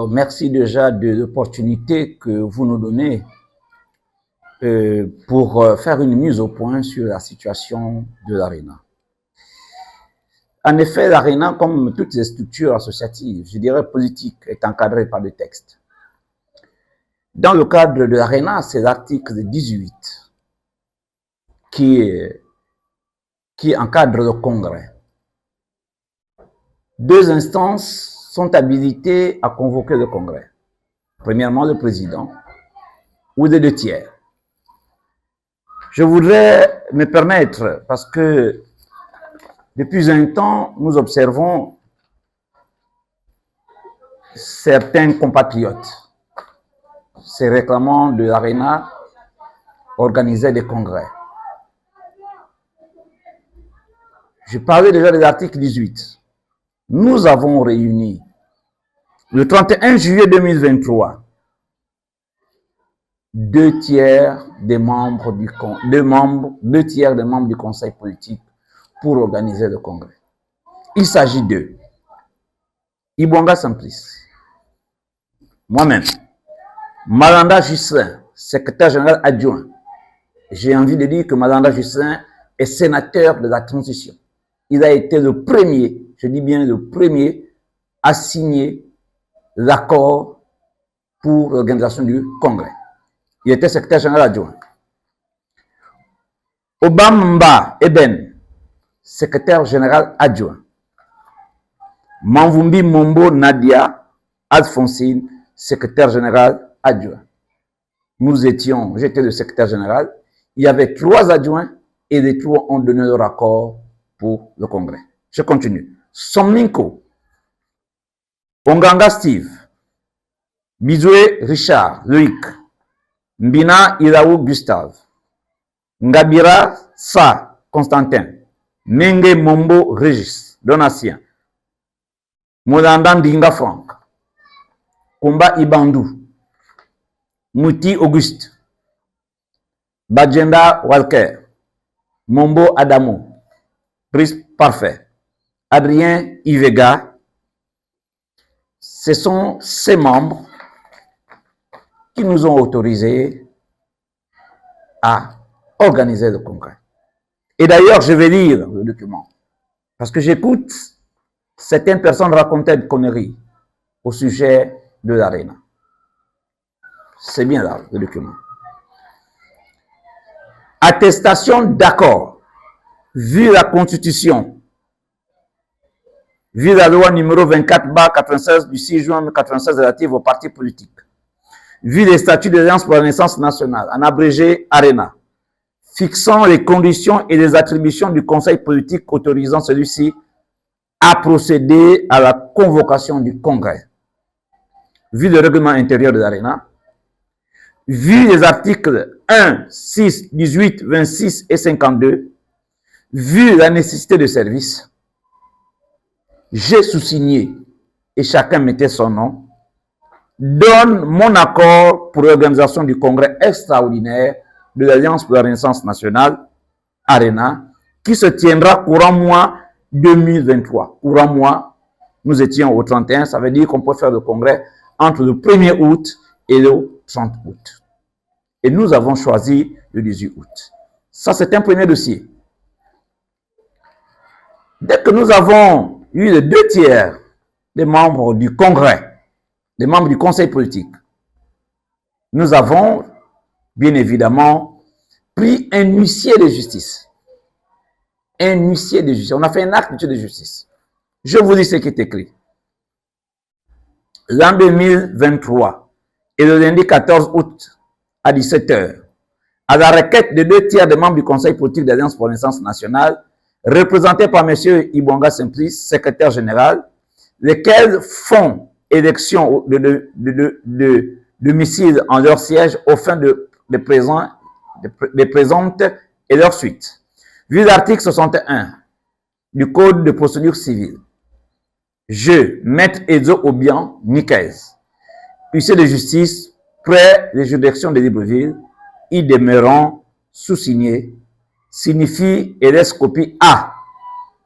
Merci déjà de l'opportunité que vous nous donnez pour faire une mise au point sur la situation de l'ARENA. En effet, l'ARENA, comme toutes les structures associatives, je dirais politiques, est encadrée par des textes. Dans le cadre de l'ARENA, c'est l'article 18 qui encadre le congrès. Deux instances sont habilités à convoquer le congrès. Premièrement, le président ou les deux tiers. Je voudrais me permettre, parce que depuis un temps, nous observons certains compatriotes, ces réclamants de l'ARENA, organiser des congrès. Je parlais déjà de l'article 18. Nous avons réuni le 31 juillet 2023 deux tiers des membres du conseil politique pour organiser le congrès. Il s'agit de Ibonga Simplice, moi-même, Malanda Justin, secrétaire général adjoint. J'ai envie de dire que Malanda Justin est sénateur de la transition. Il a été le premier, je dis bien le premier, à signer l'accord pour l'organisation du congrès. Il était secrétaire général adjoint. Obamba Eben, secrétaire général adjoint. Manvumbi Mombo Nadia Alphonsine, secrétaire général adjoint. J'étais le secrétaire général. Il y avait 3 adjoints et les 3 ont donné leur accord pour le congrès. Je continue. Somninko, Onganga Steve, Bizoué Richard, Loïc, Mbina Iraou Gustave, Ngabira Sa Constantin, Menge Mombo Régis, Donatien, Molandan Dinga Franck, Kumba Ibandou, Mouti Auguste, Bajenda Walker, Mombo Adamo, Brice Parfait, Adrien Ivega. Ce sont ces membres qui nous ont autorisés à organiser le congrès. Et d'ailleurs, je vais lire le document, parce que j'écoute certaines personnes raconter des conneries au sujet de l'ARENA. C'est bien là, le document. Attestation d'accord, vu la Constitution, vu la loi numéro 24/96 du 6 juin 1996 relative aux partis politiques, vu les statuts de l'Alliance pour la Renaissance nationale, en abrégé ARENA, fixant les conditions et les attributions du conseil politique autorisant celui-ci à procéder à la convocation du congrès, vu le règlement intérieur de l'ARENA, vu les articles 1, 6, 18, 26 et 52, vu la nécessité de service, j'ai sous-signé, et chacun mettait son nom, donne mon accord pour l'organisation du congrès extraordinaire de l'Alliance pour la Renaissance nationale, ARENA, qui se tiendra courant mois 2023. Courant mois, nous étions au 31, ça veut dire qu'on peut faire le congrès entre le 1er août et le 30 août. Et nous avons choisi le 18 août. Ça, c'est un premier dossier. Dès que nous avons eu les 2 tiers des membres du congrès, des membres du conseil politique, nous avons bien évidemment pris un huissier de justice. Un huissier de justice. On a fait un acte de justice. Je vous dis ce qui est écrit. L'an 2023 et le lundi 14 août à 17 h, à la requête de 2 tiers des membres du conseil politique de l'Alliance pour la Renaissance nationale, représenté par M. Ibonga Simplice, secrétaire général, lesquels font élection de domicile en leur siège aux fins de présent des présentes et leurs suites. Vu l'article 61 du Code de procédure civile, je, Maître Edzo Obian Nikez, huissier de justice, près les juridictions de Libreville, y demeurant sous-signé, signifie et laisse copie à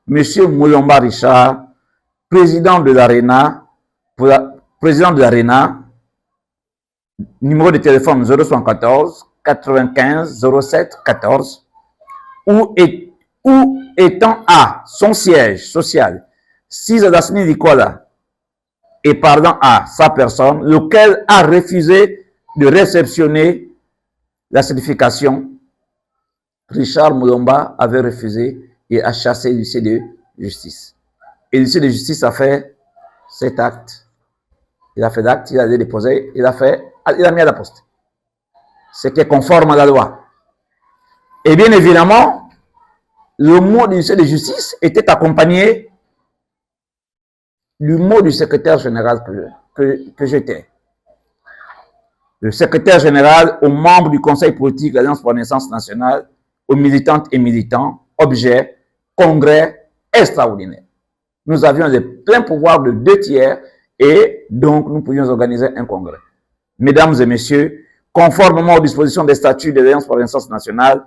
M. Moulomba Richard, président de l'ARENA, numéro de téléphone 074 95 07 14, où étant à son siège social 6 Adasni Nicolas et pardon à sa personne, lequel a refusé de réceptionner la certification, Richard Moulomba avait refusé et a chassé l'huissier de justice. Et l'huissier de justice a fait cet acte. Il a fait l'acte, il a déposé, il a mis à la poste. Ce qui est conforme à la loi. Et bien évidemment, le mot du huissier de justice était accompagné du mot du secrétaire général que j'étais. Le secrétaire général aux membres du Conseil politique de l'Alliance pour la Renaissance nationale, aux militantes et militants, objet, congrès extraordinaire. Nous avions les pleins pouvoirs de 2/3 et donc nous pouvions organiser un congrès. Mesdames et messieurs, conformément aux dispositions des statuts de l'Alliance pour la Renaissance nationale,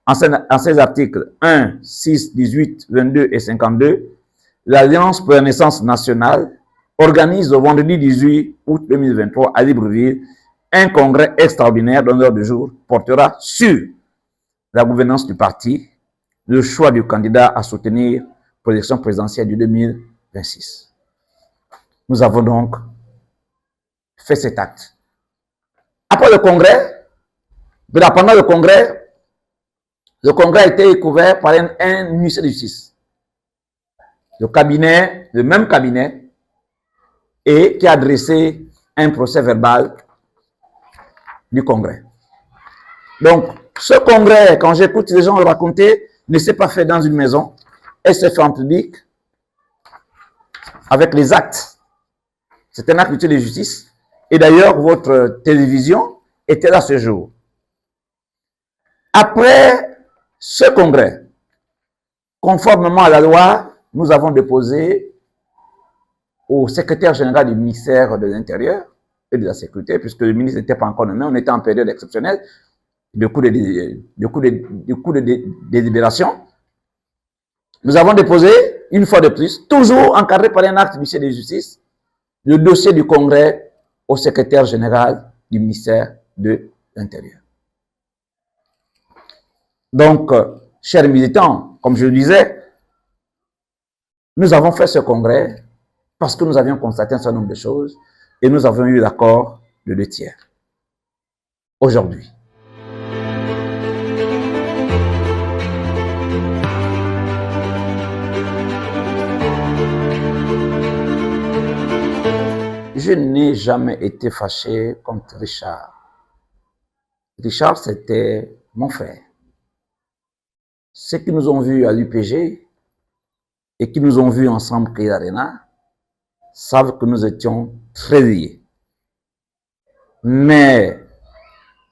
en ces articles 1, 6, 18, 22 et 52, l'Alliance pour la Renaissance nationale organise le vendredi 18 août 2023 à Libreville un congrès extraordinaire dont l'heure du jour portera sur la gouvernance du parti, le choix du candidat à soutenir pour l'élection présidentielle du 2026. Nous avons donc fait cet acte. Après le congrès, pendant le congrès a été couvert par un huissier de justice. Le même cabinet, et qui a dressé un procès verbal du congrès. Donc, ce congrès, quand j'écoute les gens le raconter, ne s'est pas fait dans une maison, elle s'est fait en public, avec les actes. C'est un acte de justice. Et d'ailleurs, votre télévision était là ce jour. Après ce congrès, conformément à la loi, nous avons déposé au secrétaire général du ministère de l'Intérieur et de la Sécurité, puisque le ministre n'était pas encore nommé, on était en période exceptionnelle, de coup de délibération. Nous avons déposé, une fois de plus, toujours encadré par un acte du ministère de la Justice, le dossier du congrès au secrétaire général du ministère de l'Intérieur. Donc, chers militants, comme je le disais, nous avons fait ce congrès parce que nous avions constaté un certain nombre de choses et nous avons eu l'accord de 2/3. Aujourd'hui, je n'ai jamais été fâché contre Richard. Richard, c'était mon frère. Ceux qui nous ont vus à l'UPG et qui nous ont vus ensemble créer l'ARENA savent que nous étions très liés. Mais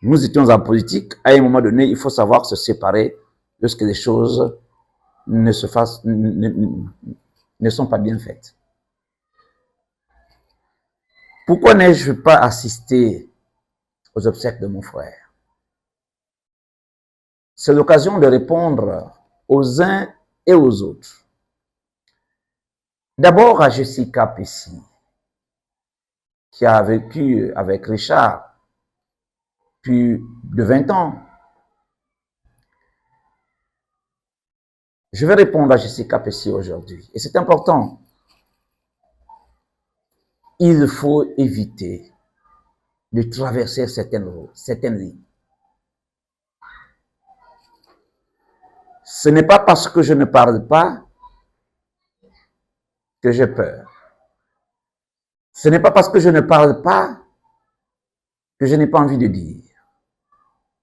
nous étions en politique. À un moment donné, il faut savoir se séparer lorsque les choses ne sont pas bien faites. Pourquoi n'ai-je pas assisté aux obsèques de mon frère? C'est l'occasion de répondre aux uns et aux autres. D'abord à Jessica Pessi, qui a vécu avec Richard plus de 20 ans. Je vais répondre à Jessica Pessi aujourd'hui. Et c'est important. Il faut éviter de traverser certaines lignes. Ce n'est pas parce que je ne parle pas que j'ai peur. Ce n'est pas parce que je ne parle pas que je n'ai pas envie de dire.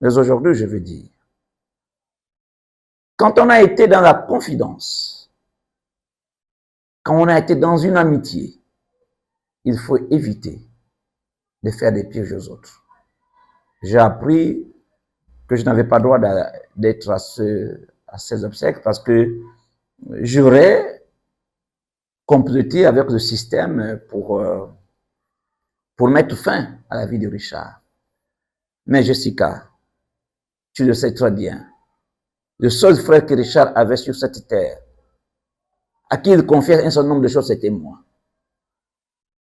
Mais aujourd'hui, je veux dire. Quand on a été dans la confidence, quand on a été dans une amitié, il faut éviter de faire des pièges aux autres. J'ai appris que je n'avais pas droit d'être à ces obsèques parce que j'aurais complété avec le système pour mettre fin à la vie de Richard. Mais Jessica, tu le sais très bien, le seul frère que Richard avait sur cette terre, à qui il confiait un certain nombre de choses, c'était moi.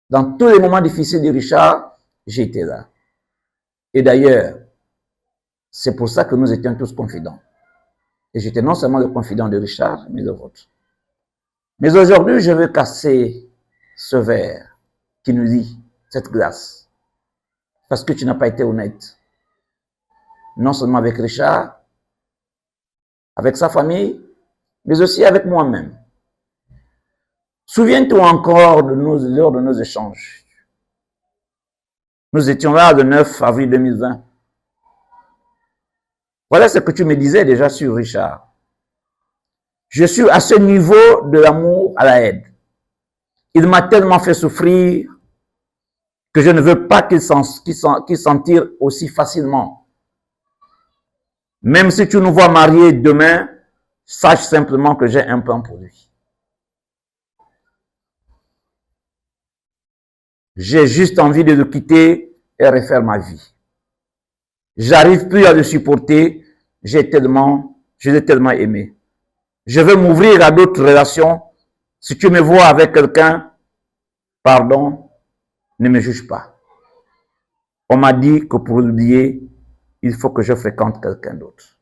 Dans tous les moments difficiles de Richard, j'étais là. Et d'ailleurs, c'est pour ça que nous étions tous confidents. Et j'étais non seulement le confident de Richard, mais le vôtre. Mais aujourd'hui, je veux casser ce verre qui nous lie, cette glace. Parce que tu n'as pas été honnête. Non seulement avec Richard, avec sa famille, mais aussi avec moi-même. Souviens-toi encore de lors de nos échanges. Nous étions là le 9 avril 2020. Voilà ce que tu me disais déjà sur Richard. Je suis à ce niveau de l'amour à la haine. Il m'a tellement fait souffrir que je ne veux pas qu'il s'en tire aussi facilement. Même si tu nous vois mariés demain, sache simplement que j'ai un plan pour lui. J'ai juste envie de le quitter et refaire ma vie. J'arrive plus à le supporter. Je l'ai tellement aimé. Je veux m'ouvrir à d'autres relations. Si tu me vois avec quelqu'un, pardon, ne me juge pas. On m'a dit que pour l'oublier, il faut que je fréquente quelqu'un d'autre.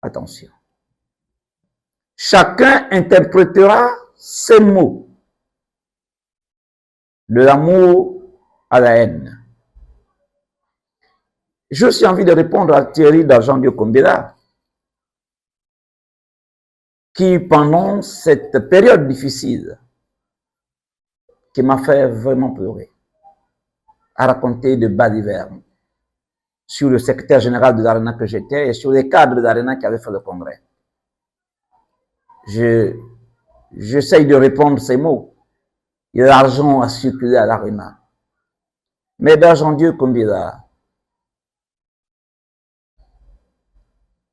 Attention. Chacun interprétera ses mots. De l'amour à la haine. J'ai aussi envie de répondre à Thierry d'Argent-Dieu Kombela, qui pendant cette période difficile, qui m'a fait vraiment pleurer, a raconté de balivernes sur le secrétaire général de l'ARENA que j'étais et sur les cadres de l'ARENA qui avaient fait le congrès. J'essaye de répondre ces mots. Et l'argent a circulé à l'ARENA. Mais d'Argent-Dieu Kombela,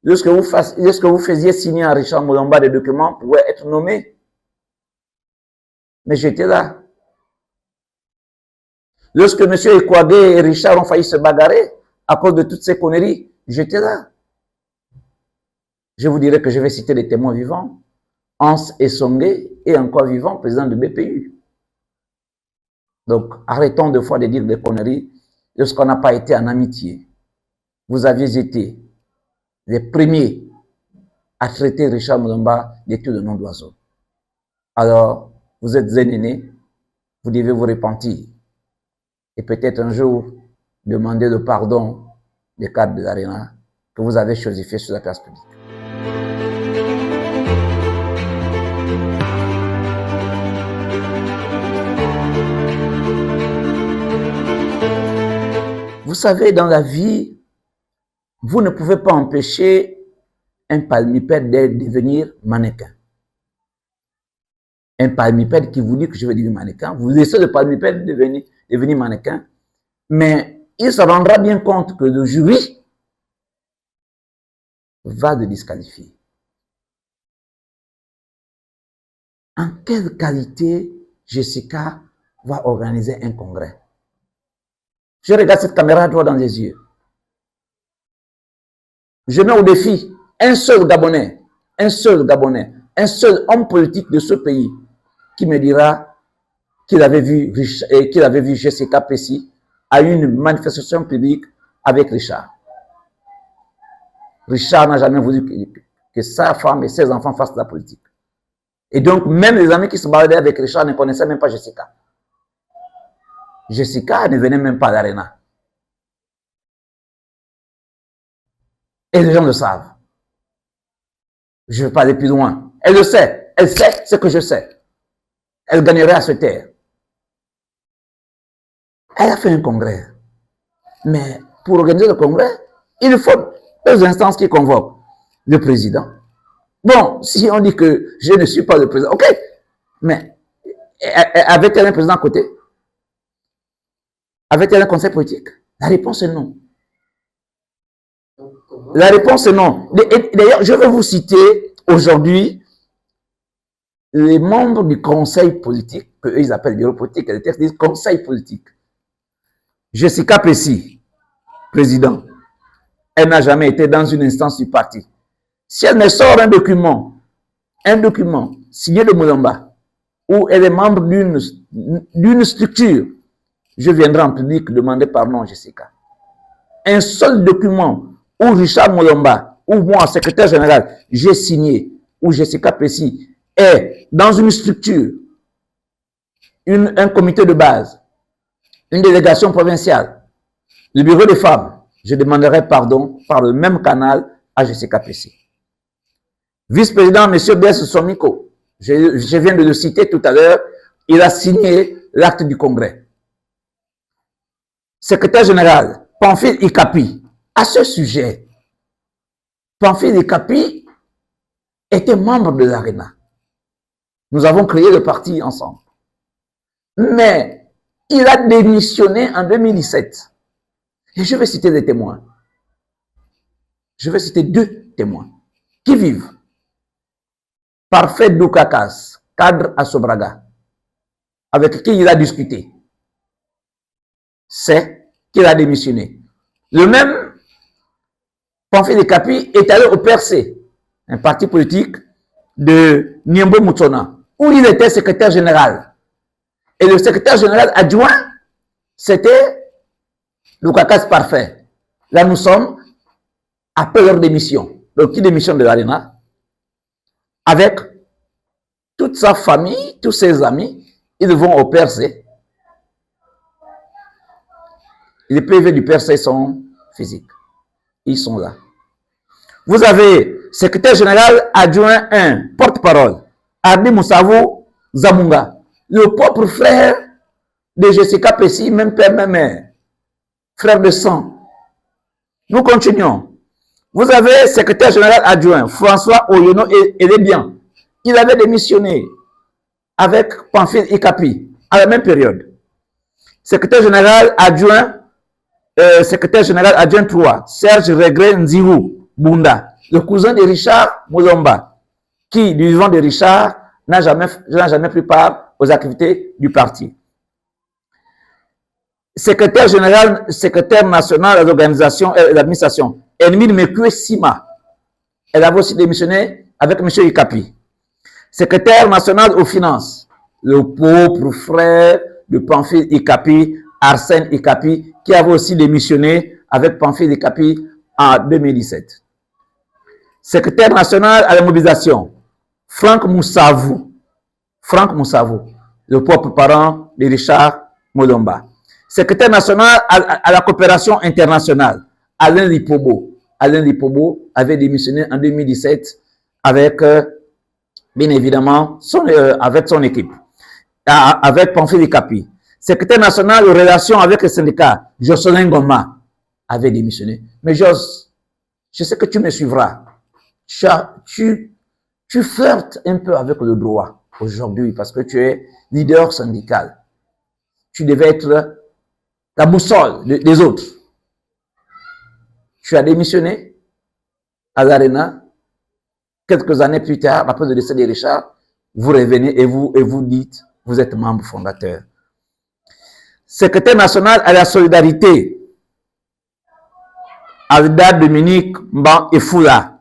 lorsque vous faisiez signer à Richard Mulamba des documents pour être nommé, mais j'étais là. Lorsque M. Ekwage et Richard ont failli se bagarrer à cause de toutes ces conneries, j'étais là. Je vous dirais que je vais citer des témoins vivants. Hans Essongé est encore vivant, président de BPU. Donc, arrêtons de fois de dire des conneries lorsqu'on n'a pas été en amitié. Vous aviez été les premiers à traiter Richard Mulamba d'études de nom d'oiseau. Alors, vous êtes zénéné, vous devez vous repentir. Et peut-être un jour, demander le pardon des cadres de l'ARENA que vous avez chosifié sur la place publique. Vous savez, dans la vie, vous ne pouvez pas empêcher un palmipède de devenir mannequin. Un palmipède qui vous dit que je vais devenir mannequin, vous laissez le palmipède devenir mannequin, mais il se rendra bien compte que le jury va le disqualifier. En quelle qualité Jessica va organiser un congrès? Je regarde cette caméra droit dans les yeux. Je mets au défi un seul Gabonais, un seul homme politique de ce pays qui me dira qu'il avait vu Jessica Pessi à une manifestation publique avec Richard. Richard n'a jamais voulu que sa femme et ses enfants fassent de la politique. Et donc, même les amis qui se baladaient avec Richard ne connaissaient même pas Jessica. Jessica ne venait même pas à l'ARENA. Et les gens le savent. Je ne vais pas aller plus loin. Elle le sait. Elle sait ce que je sais. Elle gagnerait à se taire. Elle a fait un congrès. Mais pour organiser le congrès, il faut deux instances qui convoquent le président. Bon, si on dit que je ne suis pas le président, ok. Mais avait-elle un président à côté? Avait-elle un conseil politique? La réponse est non. La réponse est non. D'ailleurs, je vais vous citer aujourd'hui les membres du conseil politique, qu'eux ils appellent bureau politique, et les textes disent conseil politique. Jessica Pessi, président, elle n'a jamais été dans une instance du parti. Si elle me sort un document signé de Moulamba, où elle est membre d'une structure, je viendrai en public demander pardon, Jessica. Un seul document où Richard Moulamba, ou moi, secrétaire général, j'ai signé, où Jessica Pessi est dans une structure, un comité de base, une délégation provinciale, le bureau des femmes, je demanderai pardon par le même canal à Jessica Pessi. Vice-président, M. Blaise Somiko, je viens de le citer tout à l'heure, il a signé l'acte du congrès. Secrétaire général, Pamphile Ikapi, à ce sujet, Pamphile Ikapi était membre de l'ARENA. Nous avons créé le parti ensemble. Mais il a démissionné en 2017. Et je vais citer des témoins. Je vais citer 2 témoins qui vivent. Parfait Doukakas, cadre à Sobraga, avec qui il a discuté. C'est qu'il a démissionné. Le même Pamphile Ikapi est allé au PRC, un parti politique de Niembo Moutsona, où il était secrétaire général. Et le secrétaire général adjoint, c'était Doukakas Parfait. Là, nous sommes après leur démission. Donc, qui démissionne de l'ARENA avec toute sa famille, tous ses amis, ils vont au PRC. Les PV du PRC sont physiques. Ils sont là. Vous avez secrétaire général adjoint 1, porte-parole, Ardi Moussavou Zamunga, le propre frère de Jessica Pessi, même père, même mère, frère de sang. Nous continuons. Vous avez secrétaire général adjoint, François Oyono Elebian. Il avait démissionné avec Pamphile Ikapi à la même période. Secrétaire général adjoint 3, Serge Regré Nzirou Bunda, le cousin de Richard Moulomba, qui, du vivant de Richard, n'a jamais pris part aux activités du parti. Secrétaire général, secrétaire national de l'organisation et de l'administration, Edmine Mekwe Sima. Elle avait aussi démissionné avec M. Ikapi. Secrétaire national aux finances, le pauvre frère de Pamphile Ikapi, Arsène Ikapi, qui avait aussi démissionné avec Pamphile Ikapi en 2017. Secrétaire national à la mobilisation, Franck Moussavou, le propre parent de Richard Moulomba. Secrétaire national à la coopération internationale, Alain Lipobo. Alain Lipobo avait démissionné en 2017 avec, bien évidemment, avec son équipe, avec Pamphile Ikapi. Secrétaire national aux relations avec les syndicats, Jocelyn Goma, avait démissionné. Mais Jos, je sais que tu me suivras. Tu flirtes un peu avec le droit aujourd'hui parce que tu es leader syndical. Tu devais être la boussole des autres. Tu as démissionné à l'ARENA. Quelques années plus tard, après le décès de Richard, vous revenez et vous dites, vous êtes membre fondateur. Secrétaire national à la solidarité, Alda Dominique Mban Efoula,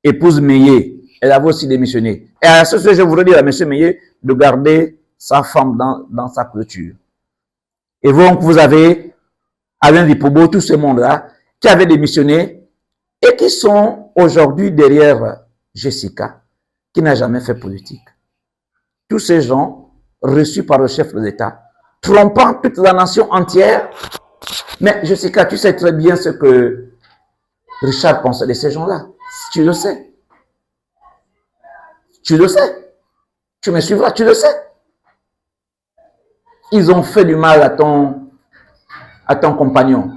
épouse Meillé. Elle avait aussi démissionné. Et à ce sujet, je voudrais dire à M. Meillé de garder sa femme dans sa clôture. Et donc, vous avez Alain Lipobo, tout ce monde-là, qui avait démissionné et qui sont aujourd'hui derrière Jessica, qui n'a jamais fait politique. Tous ces gens reçus par le chef de l'État, trompant toute la nation entière. Mais Jessica, tu sais très bien ce que Richard pensait de ces gens-là. Tu le sais. Tu le sais. Tu me suivras, tu le sais. Ils ont fait du mal à ton compagnon.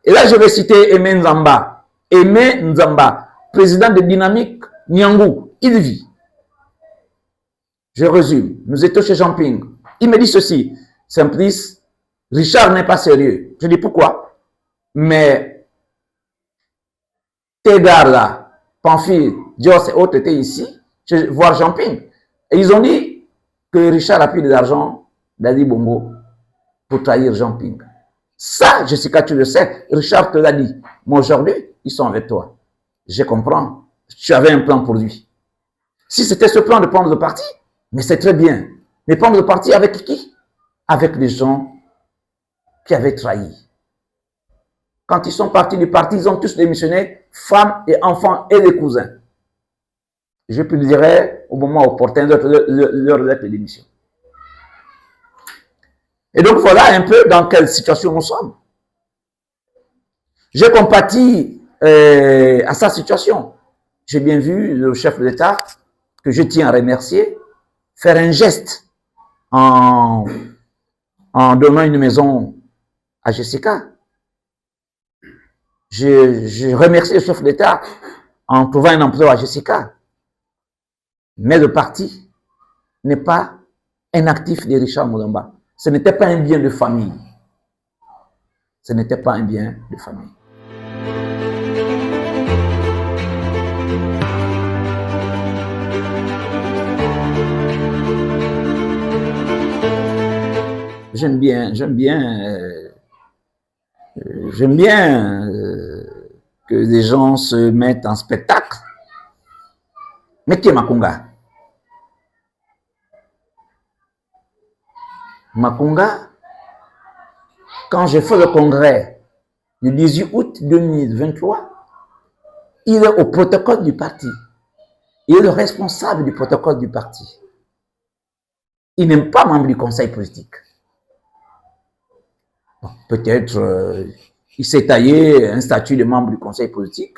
Et là, je vais citer Aimé Nzamba. Aimé Nzamba, président de Dynamique Nyangou. Il vit. Je résume. Nous étions chez Jean-Ping. Il me dit ceci. Simplice, Richard n'est pas sérieux. Je dis pourquoi? Mais Tegar là, Pamphile, Dios et autres étaient ici, voir Jean-Ping. Et ils ont dit que Richard a pris de l'argent d'Ali Bongo pour trahir Jean-Ping. Ça, Jessica, tu le sais, Richard te l'a dit. Mais aujourd'hui, ils sont avec toi. Je comprends. Tu avais un plan pour lui. Si c'était ce plan de prendre le parti, mais c'est très bien. Mais prendre le parti avec qui? Avec les gens qui avaient trahi. Quand ils sont partis du parti, ils ont tous démissionné, femmes et enfants et les cousins. Je publierai au moment opportun leur lettre de démission. Et donc voilà un peu dans quelle situation nous sommes. J'ai compati à sa situation. J'ai bien vu le chef de l'État, que je tiens à remercier, faire un geste en donnant une maison à Jessica. Je remercie le chef de l'État en trouvant un emploi à Jessica. Mais le parti n'est pas un actif de Richard Moulamba. Ce n'était pas un bien de famille. Ce n'était pas un bien de famille. J'aime bien que les gens se mettent en spectacle. Mais qui est Makunga? Makunga, quand j'ai fait le congrès le 18 août 2023, il est au protocole du parti. Il est le responsable du protocole du parti. Il n'est pas membre du conseil politique. Bon, peut-être il s'est taillé un statut de membre du conseil politique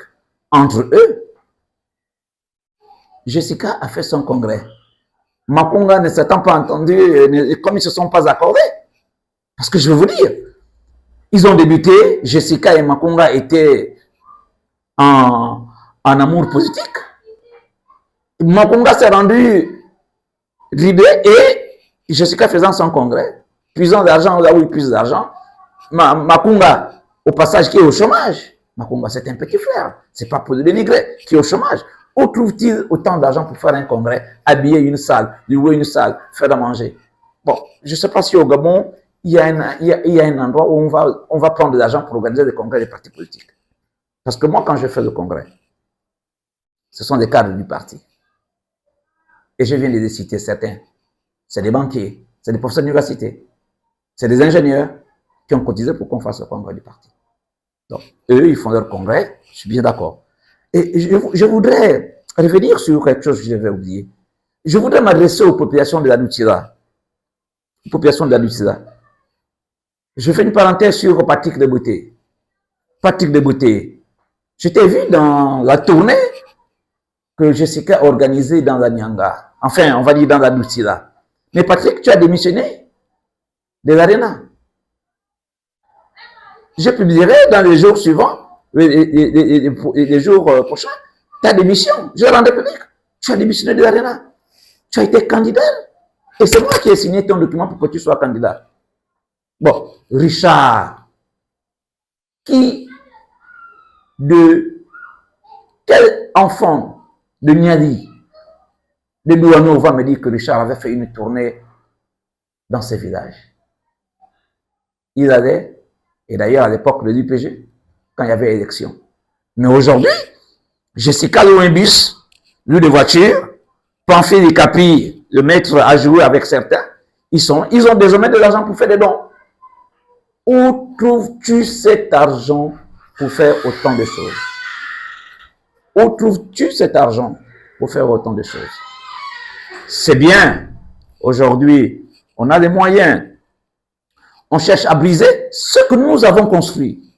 entre eux. Jessica a fait son congrès. Makunga ne s'étant pas entendu, comme ils ne se sont pas accordés. Parce que je veux vous dire, ils ont débuté, Jessica et Makunga étaient en amour politique. Makunga s'est rendu ridé et Jessica faisant son congrès, puisant d'argent là où il puise d'argent, Makunga, au passage, qui est au chômage. Makunga, c'est un petit frère, c'est pas pour le dénigrer, qui est au chômage. Où trouve-t-il autant d'argent pour faire un congrès, habiller une salle, louer une salle, faire à manger? Bon, je ne sais pas si au Gabon, il y a un endroit où on va prendre de l'argent pour organiser des congrès des partis politiques. Parce que moi, quand je fais le congrès, ce sont des cadres du parti. Et je viens de les citer certains. C'est des banquiers, c'est des professeurs d'université, c'est des ingénieurs qui ont cotisé pour qu'on fasse le congrès du parti. Donc, eux, ils font leur congrès, je suis bien d'accord. Et je voudrais revenir sur quelque chose que j'avais oublié. Je voudrais m'adresser aux populations de la Doutira. Population de la Doutira. Je fais une parenthèse sur Patrick de Beauté. Patrick de Beauté. Je t'ai vu dans la tournée que Jessica a organisée dans la Nyanga. Enfin, on va dire dans la Doutira. Mais Patrick, tu as démissionné de l'Arena. Je publierai dans les jours suivants, les jours prochains, ta démission. Je rendrai public. Tu as démissionné de l'Arena. Tu as été candidat. Et c'est moi qui ai signé ton document pour que tu sois candidat. Bon, Richard, quel enfant de Niali, de Douano va me dire que Richard avait fait une tournée dans ces villages? Il allait, et d'ailleurs à l'époque de l'UPG, quand il y avait élection. Mais aujourd'hui, Jessica loue un bus, loue des voitures, Pamphile et Capi, le maître a joué avec certains, ils ont désormais de l'argent pour faire des dons. Où trouves-tu cet argent pour faire autant de choses? Où trouves-tu cet argent pour faire autant de choses? C'est bien, aujourd'hui, on a les moyens. On cherche à briser ce que nous avons construit.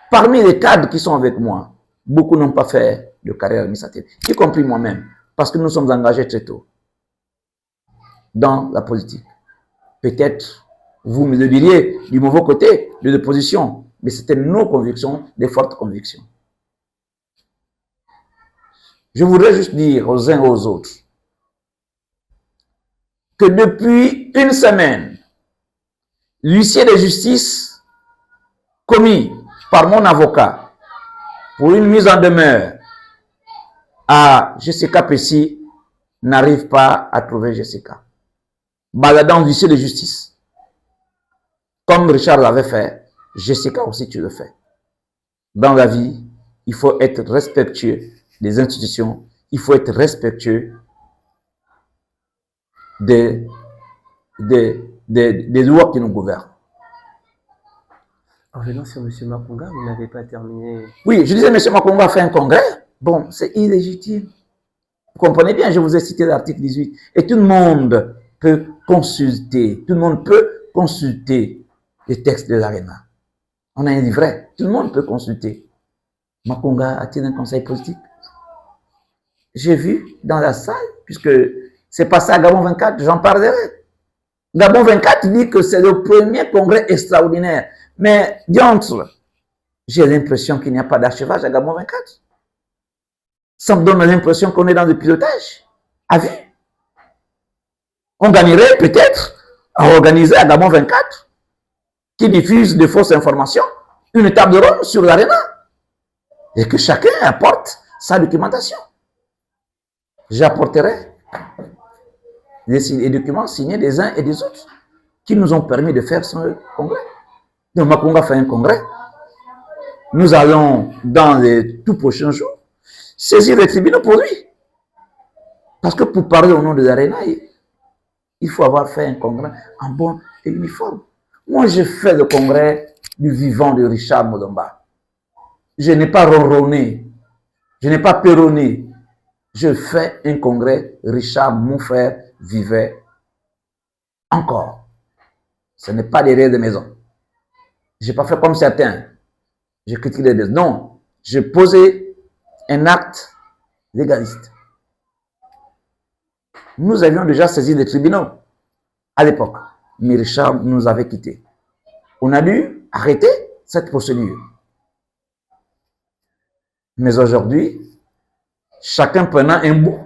Parmi les cadres qui sont avec moi, beaucoup n'ont pas fait de carrière administrative, y compris moi-même, parce que nous sommes engagés très tôt dans la politique. Peut-être, vous me le diriez du mauvais côté de l'opposition, mais c'était nos convictions, des fortes convictions. Je voudrais juste dire aux uns et aux autres que depuis une semaine, l'huissier de justice commis par mon avocat pour une mise en demeure à Jessica Pessi n'arrive pas à trouver Jessica. Baladant huissier de justice. Comme Richard l'avait fait, Jessica aussi tu le fais. Dans la vie, il faut être respectueux des institutions, il faut être respectueux des lois qui nous gouvernent. En venant sur M. Makunga, vous n'avez pas terminé. Oui, je disais, M. Makunga a fait un congrès. Bon, c'est illégitime. Vous comprenez bien, je vous ai cité l'article 18. Et tout le monde peut consulter, les textes de l'ARENA. On a un livret, tout le monde peut consulter. Makunga a-t-il un conseil politique? J'ai vu dans la salle, puisque c'est passé à Gabon 24, j'en parlerai. Gabon 24 dit que c'est le premier congrès extraordinaire. Mais, diantre, j'ai l'impression qu'il n'y a pas d'archivage à Gabon 24. Ça me donne l'impression qu'on est dans le pilotage. À vue. On gagnerait peut-être à organiser à Gabon 24, qui diffuse de fausses informations, une table ronde sur l'ARENA. Et que chacun apporte sa documentation. J'apporterai les documents signés des uns et des autres qui nous ont permis de faire ce congrès. Donc Makunga fait un congrès. Nous allons, dans les tout prochains jours, saisir les tribunaux pour lui. Parce que pour parler au nom de l'ARENA, il faut avoir fait un congrès en bon et uniforme. Moi, j'ai fait le congrès du vivant de Richard Modomba. Je n'ai pas ronronné, je n'ai pas péronné. Je fais un congrès, Richard, mon frère, vivait encore. Ce n'est pas derrière des maisons. Je n'ai pas fait comme certains. J'ai critiqué les maisons. Non, j'ai posé un acte légaliste. Nous avions déjà saisi les tribunaux à l'époque. Mais Richard nous avait quittés. On a dû arrêter cette procédure. Mais aujourd'hui, chacun prenant un bout,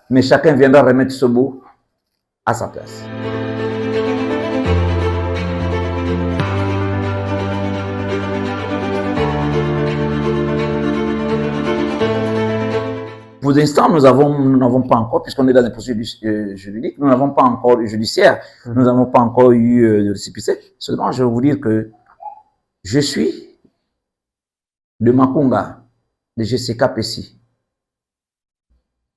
mais chacun viendra remettre ce bout à sa place. Pour l'instant, nous n'avons pas encore, puisqu'on est dans les procédures juridiques, nous n'avons pas encore judiciaire, nous n'avons pas encore eu de récépissé. Seulement, je vais vous dire que je suis de Makunga, de Jessica Pessi,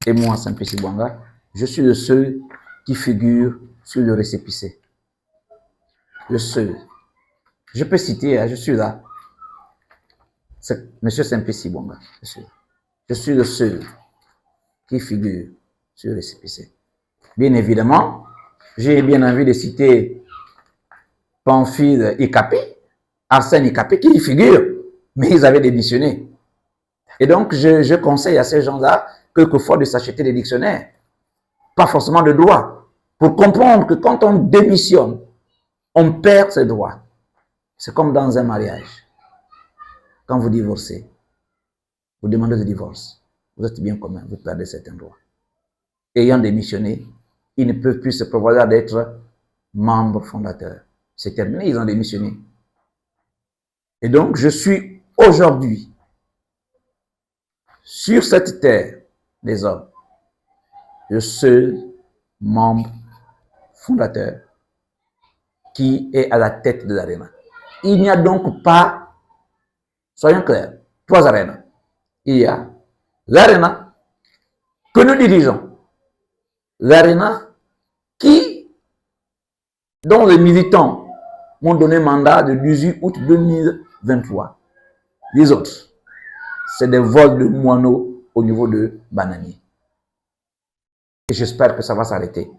et moi, Saint-Pessi Bouanga, je suis le seul qui figure sur le récépissé. Le seul. Je peux citer, je suis là. C'est M. Saint-Pessi Bouanga. Je suis le seul qui figure sur le récépissé. Bien évidemment, j'ai bien envie de citer Pamphile Ikapi, Arsène Ikapi, qui y figure, mais ils avaient démissionné. Et donc, je conseille à ces gens-là, quelquefois, de s'acheter des dictionnaires, pas forcément de droit, pour comprendre que quand on démissionne, on perd ses droits. C'est comme dans un mariage. Quand vous divorcez, vous demandez le divorce, vous êtes bien commun, vous perdez certains droits. Ayant démissionné, ils ne peuvent plus se prévaloir d'être membres fondateurs. C'est terminé, ils ont démissionné. Et donc, je suis aujourd'hui, sur cette terre des hommes, le seul membre fondateur qui est à la tête de l'ARENA. Il n'y a donc pas, soyons clairs, 3 arénas. Il y a l'ARENA que nous dirigeons, l'ARENA dont les militants m'ont donné mandat le 18 août 2023. Les autres, c'est des vols de moineaux au niveau de Bananier. Et j'espère que ça va s'arrêter.